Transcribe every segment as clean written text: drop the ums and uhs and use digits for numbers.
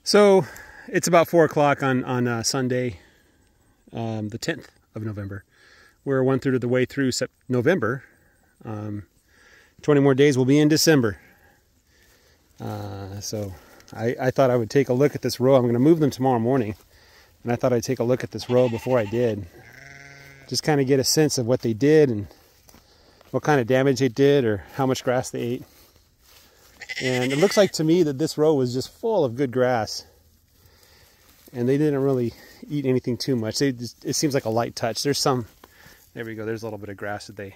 So it's about 4 o'clock on Sunday, the 10th of November. We're 1/3 of the way through November. 20 more days, we'll be in December. So I thought I would take a look at this row. I'm going to move them tomorrow morning. And I thought I'd take a look at this row before I did. Just kind of get a sense of what they did and what kind of damage they did or how much grass they ate. And it looks like to me that this row was just full of good grass. And they didn't really eat anything too much. It seems like a light touch. There's some, there we go, there's a little bit of grass that they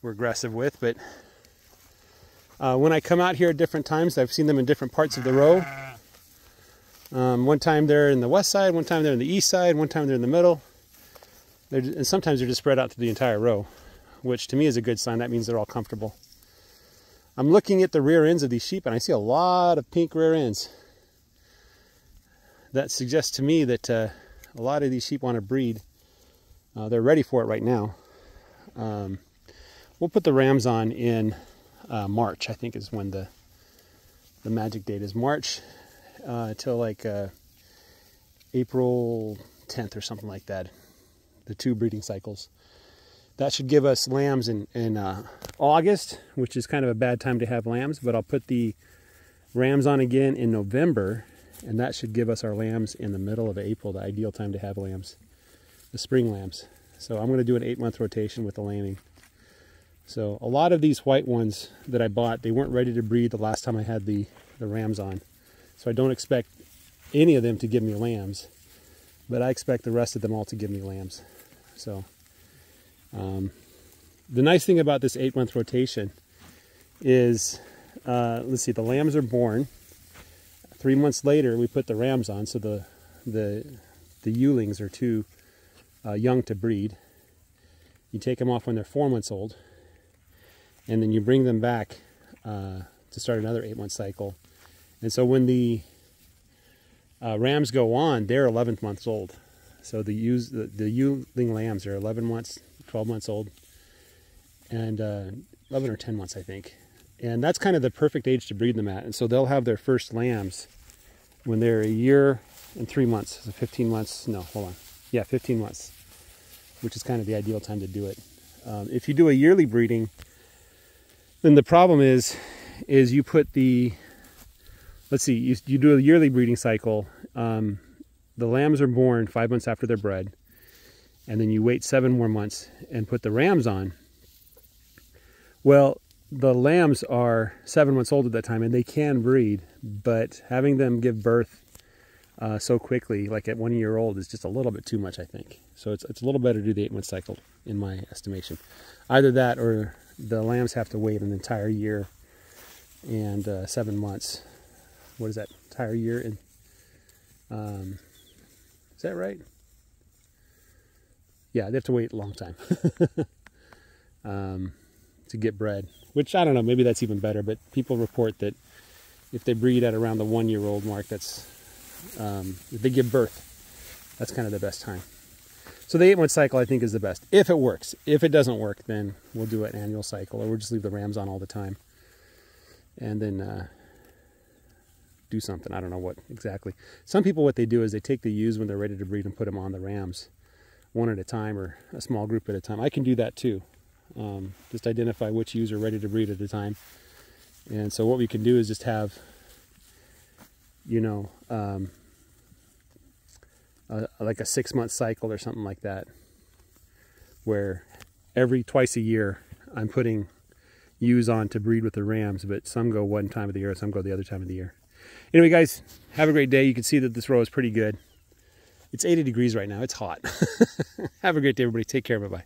were aggressive with. But when I come out here at different times, I've seen them in different parts of the row. One time they're in the west side, one time they're in the east side, one time they're in the middle. And sometimes they're just spread out through the entire row, which to me is a good sign. That means they're all comfortable. I'm looking at the rear ends of these sheep and I see a lot of pink rear ends. That suggests to me that a lot of these sheep want to breed. They're ready for it right now. We'll put the rams on in March, I think is when the magic date is. March till like April 10th or something like that. The 2 breeding cycles. That should give us lambs in August, which is kind of a bad time to have lambs, but I'll put the rams on again in November, and that should give us our lambs in the middle of April, the ideal time to have lambs, the spring lambs. So I'm going to do an 8-month rotation with the lambing. So a lot of these white ones that I bought, they weren't ready to breed the last time I had the rams on. So I don't expect any of them to give me lambs, but I expect the rest of them all to give me lambs. So the nice thing about this 8-month rotation is, let's see, the lambs are born. 3 months later, we put the rams on, so the ewelings are too young to breed. You take them off when they're 4 months old, and then you bring them back to start another 8-month cycle. And so when the rams go on, they're 11 months old. So the eweling lambs are 11 months, 12 months old, and 11 or 10 months, I think. And that's kind of the perfect age to breed them at. And so they'll have their first lambs when they're 1 year and 3 months. So 15 months, no, hold on. Yeah, 15 months, which is kind of the ideal time to do it. If you do a yearly breeding, then the problem is you put the, let's see, you do a yearly breeding cycle. The lambs are born 5 months after they're bred, and then you wait 7 more months and put the rams on. Well, the lambs are 7 months old at that time, and they can breed, but having them give birth so quickly, like at 1 year old, is just a little bit too much, I think. So it's a little better to do the 8-month cycle, in my estimation. Either that, or the lambs have to wait an entire year and 7 months. What is that? Entire year and is that right? Yeah, they have to wait a long time to get bred, which I don't know, maybe that's even better, but people report that if they breed at around the 1 year old mark, that's, if they give birth, that's kind of the best time. So the 8-month cycle, I think, is the best, if it works. If it doesn't work, then we'll do an annual cycle, or we'll just leave the rams on all the time. And then do something. I don't know what exactly. Some people, what they do is they take the ewes when they're ready to breed and put them on the rams, one at a time or a small group at a time. I can do that too. Just identify which ewes are ready to breed at a time. And so what we can do is just have, you know, like a 6-month cycle or something like that, where twice a year I'm putting ewes on to breed with the rams, but some go one time of the year, some go the other time of the year. Anyway, guys, have a great day. You can see that this row is pretty good. It's 80 degrees right now. It's hot. Have a great day, everybody. Take care. Bye-bye.